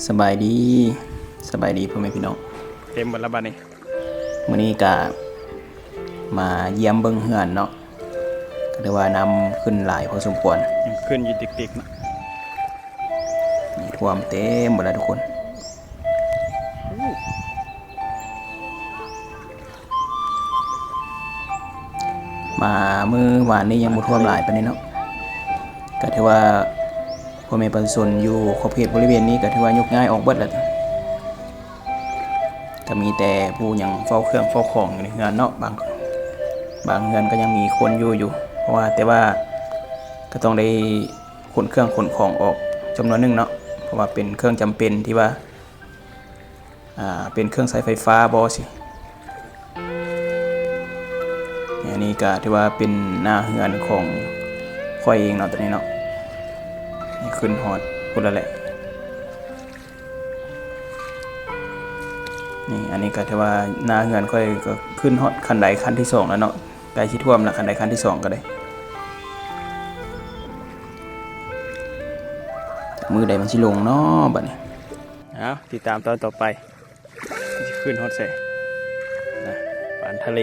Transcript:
สบายดีพ่อแม่พี่น้องเต็มหมดแล้วบ้านนี้มื้อนี้ก็มาเยี่ยมเบิ่งเฮือนเนาะก็ได้ว่านำขึ้นหลายพอสมควรยังขึ้นอยู่ติ๊กๆนะนี่ท่วมเต็มหมดแล้วทุกคนมามื้อวานนี้ยังบ่ท่วมหลายปานนี้เนาะก็ถือว่าพ่อแม่ประชาชนอยู่ขอบเขตบริเวณนี้ก็ถือว่ายกย้ายออกเบิดแล้วก็มีแต่ผู้ยังเฝ้าเครื่องเฝ้าของอยู่ในเฮือนเนาะบางเฮือนก็ยังมีคนอยู่เพราะว่าแต่ว่าก็ต้องได้ขนเครื่องขนของออกจำนวนหนึงเนาะเพราะว่าเป็นเครื่องจำเป็นที่ว่าเป็นเครื่องใช้ไฟฟ้าบ่สิอันนี้ก็ถือว่าเป็นหน้าเฮือนของค่อยเองเนาะตอนนี้เนาะขึ้นฮอดพุ่นแล้วแหละนี่อันนี้ก็ถือว่าหน้าเฮือนค่อยก็ขึ้นฮอดคันใดคันที่2แล้วเนาะใกล้สิท่วมแล้วคันใดคันที่2ก็ได้มือใดมันสิลงเนาะบัดนี้เอาติดตามตอนต่อไปจะขึ้นฮอตเซ่นะปานทะเล